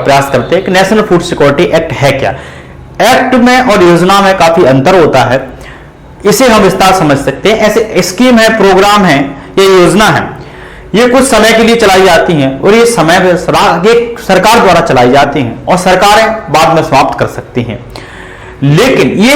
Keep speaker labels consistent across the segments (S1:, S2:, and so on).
S1: प्रयास करते हैं कि नेशनल फूड सिक्योरिटी एक्ट है क्या। एक्ट में और योजना में काफी अंतर होता है, इसे हम विस्तार समझ सकते हैं। ऐसे स्कीम है, प्रोग्राम है, ये योजना है, ये कुछ समय के लिए चलाई जाती हैं और ये समय सरकार द्वारा चलाई जाती हैं और सरकारें बाद में समाप्त कर सकती हैं। लेकिन ये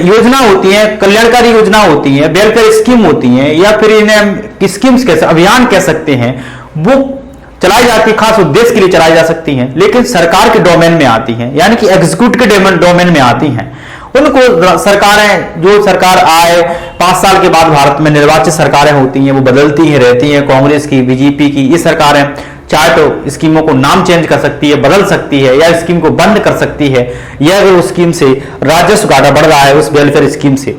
S1: योजना होती है, कल्याणकारी योजना होती है, वेलफेयर स्कीम होती है, या फिर इन्हें स्कीम्स कैसे अभियान कह सकते हैं, वो चलाई जाती है, खास उद्देश्य के लिए चलाई जा सकती हैं, लेकिन सरकार के डोमेन में आती हैं, यानी कि एग्जीक्यूटिव के डोमेन में आती हैं। उनको सरकारें, जो सरकार आए 5 साल के बाद भारत में निर्वाचित सरकारें होती हैं, वो बदलती हैं, रहती हैं, कांग्रेस की, बीजेपी की, ये सरकारें चाहे तो स्कीमों को नाम चेंज कर सकती है, बदल सकती है, या स्कीम को बंद कर सकती है, या अगर उस स्कीम से राजस्व घाटा बढ़ रहा है उस वेलफेयर स्कीम से।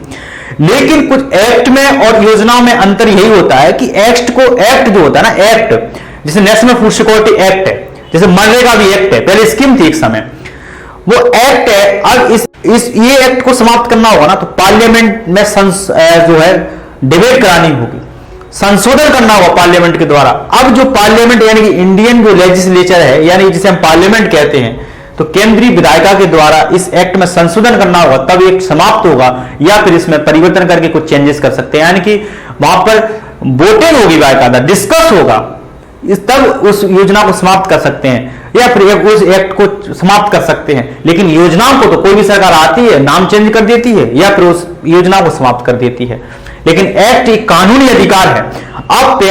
S1: लेकिन कुछ एक्ट में और योजनाओं में अंतर यही होता है कि एक्ट जो होता है ना, एक्ट जैसे नेशनल फूड सिक्योरिटी एक्ट है, जैसे मनरेगा भी एक्ट है, पहले स्कीम थी एक समय, वो एक्ट है। अब ये एक्ट को समाप्त करना होगा ना, तो पार्लियामेंट में जो है डिबेट करानी होगी, संशोधन करना होगा पार्लियामेंट के द्वारा। अब जो पार्लियामेंट यानी कि इंडियन जो लेजिस्लेचर है, यानी जिसे हम पार्लियामेंट कहते हैं, तो केंद्रीय विधायिका के द्वारा इस एक्ट में संशोधन करना होगा, तब ये समाप्त होगा, या फिर इसमें परिवर्तन करके कुछ चेंजेस कर सकते हैं, यानी कि वहां पर वोटिंग होगी, बाकायदा डिस्कस होगा, तब उस योजना को समाप्त कर सकते हैं, या फिर उस एक्ट को समाप्त कर सकते हैं। लेकिन योजनाओं को तो कोई भी सरकार आती है, नाम चेंज कर देती है, या फिर उस योजना को समाप्त कर देती है। लेकिन एक्ट एक कानूनी अधिकार है। अब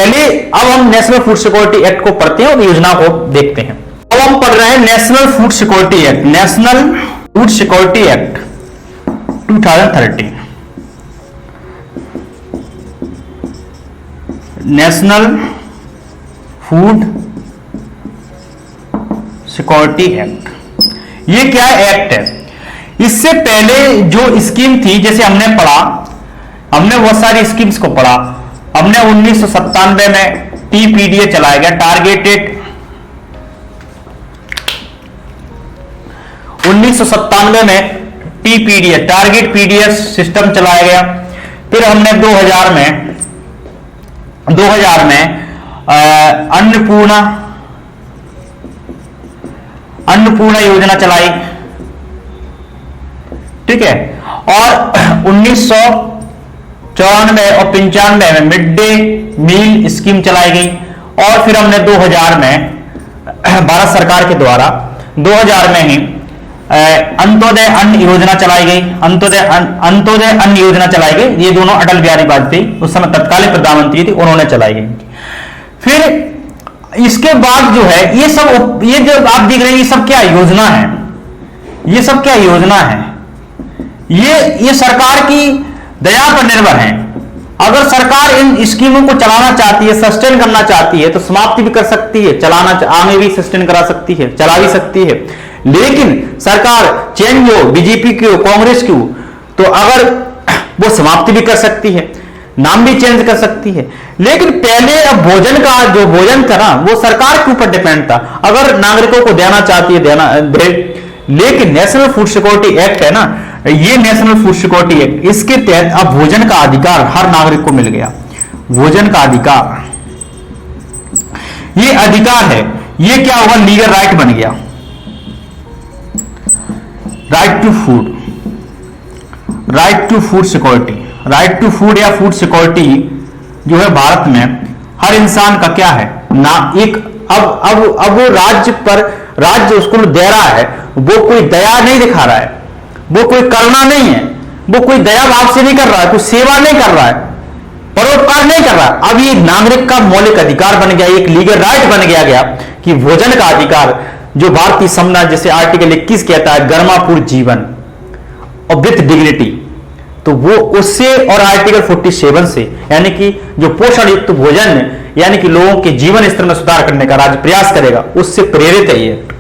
S1: हम नेशनल फूड सिक्योरिटी एक्ट को पढ़ते हैं और योजना को देखते हैं। अब हम पढ़ रहे हैं national food security act, national food security act 2013, national food security act. ये क्या एक्ट है? इससे पहले जो स्कीम थी, जैसे हमने बहुत सारी स्कीम्स को पढ़ा। हमने 1997 में TPDA चलाया गया, टारगेटेड 1997 में TPDA टारगेट PDS सिस्टम चलाया गया। फिर हमने 2000 में अन्नपूर्णा योजना चलाई, ठीक है। और 1994 और 95 में मिड डे मील स्कीम चलाई गई। और फिर हमने 2000 में भारत सरकार के द्वारा 2000 में ही अंत्योदय अन्न योजना चलाई गई, अंत्योदय अन्न योजना चलाई गई। ये दोनों अटल बिहारी वाजपेयी उस समय तत्कालीन प्रधानमंत्री थे, उन्होंने चलाई गई। फिर इसके बाद जो है ये जो आप देख रहे हैं, ये सब क्या योजना है? ये सब क्या योजना है? ये सरकार की दया पर निर्भर है। अगर सरकार इन स्कीमों को चलाना चाहती है, सस्टेन करना चाहती है, तो समाप्ति भी कर सकती है, आगे भी सस्टेन करा सकती है, चला भी सकती है। लेकिन सरकार चेंज हो, बीजेपी की हो, कांग्रेस की हो, तो अगर वो समाप्ति भी कर सकती है, नाम भी चेंज कर सकती है। लेकिन पहले जो भोजन था ना, वो सरकार के ऊपर डिपेंड था। अगर नागरिकों को देना चाहती है दे। लेकिन नेशनल फूड सिक्योरिटी एक्ट है ना, ये नेशनल फूड सिक्योरिटी एक्ट, इसके तहत अब भोजन का अधिकार हर नागरिक को मिल गया। भोजन का अधिकार, ये अधिकार है, ये क्या होगा? लीगल राइट बन गया। Right to food security, right to food या फूड सिक्योरिटी जो है भारत में हर इंसान का क्या है ना। एक अब वो राज्य उसको दे रहा है, वो कोई दया नहीं दिखा रहा है, वो कोई करुणा नहीं है, वो कोई दया भाव से नहीं कर रहा है, कोई सेवा नहीं कर रहा है, परोपकार नहीं कर रहा है। अब ये नागरिक का मौलिक अधिकार बन गया, एक लीगल राइट बन गया कि भोजन का अधिकार, जो भारतीय संविधान जैसे आर्टिकल 21 कहता है, गर्मापूर्ण जीवन और विथ डिग्निटी, तो वो उससे, और आर्टिकल 47 से, यानी कि जो पोषण युक्त भोजन, यानी कि लोगों के जीवन स्तर में सुधार करने का राज्य प्रयास करेगा, उससे प्रेरित है ये एक्ट।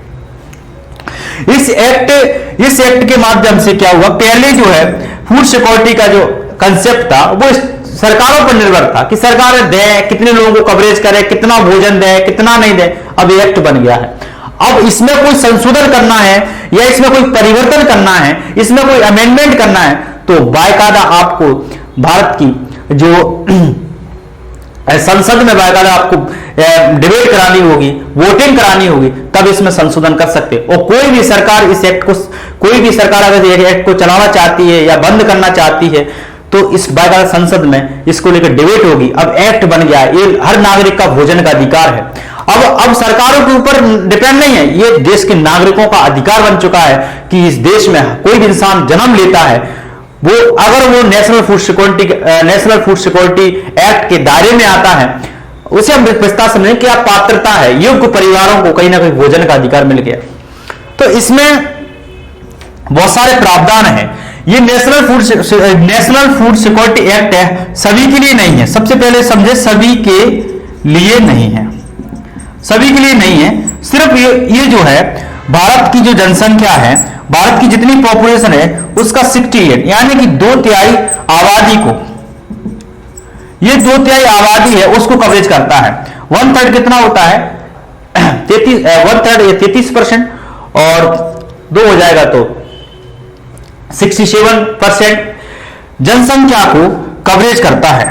S1: इस एक्ट के माध्यम से क्या हुआ? पहले जो है फूड सिक्योरिटी का जो कंसेप्ट था, वो सरकारों पर निर्भर था कि सरकार दे, कितने लोगों को कवरेज करे, कितना भोजन दे, कितना नहीं दे। अब एक्ट बन गया है। अब इसमें कोई संशोधन करना है, या इसमें कोई परिवर्तन करना है, इसमें कोई अमेंडमेंट करना है, तो बाकायदा आपको भारत की जो संसद में बाकायदा आपको डिबेट करानी होगी, वोटिंग करानी होगी, तब इसमें संशोधन कर सकते। और कोई भी सरकार इस एक्ट को, कोई भी सरकार अगर ये एक्ट को चलाना चाहती है या बंद करना चाहती है तो इस बाकायदा संसद में इसको लेकर डिबेट होगी। अब एक्ट बन गया, ये हर नागरिक का भोजन का अधिकार है। अब सरकारों के ऊपर डिपेंड नहीं है, ये देश के नागरिकों का अधिकार बन चुका है कि इस देश में कोई भी इंसान जन्म लेता है, वो अगर वो नेशनल फूड सिक्योरिटी एक्ट के दायरे में आता है, उसे हम विस्तार समझें कि आप पात्रता है, योग्य परिवारों को कहीं ना कहीं भोजन का अधिकार मिल गया। तो इसमें बहुत सारे प्रावधान हैं। ये नेशनल फूड सिक्योरिटी एक्ट है, सभी के लिए नहीं है। सबसे पहले समझे, सभी के लिए नहीं है, सभी के लिए नहीं है। सिर्फ ये जो है भारत की जो जनसंख्या है, भारत की जितनी पॉपुलेशन है उसका 68 यानी कि 2/3 आबादी को, ये 2/3 आबादी है उसको कवरेज करता है। 1/3 कितना होता है? 33% और 2 हो जाएगा तो 67% जनसंख्या को कवरेज करता है।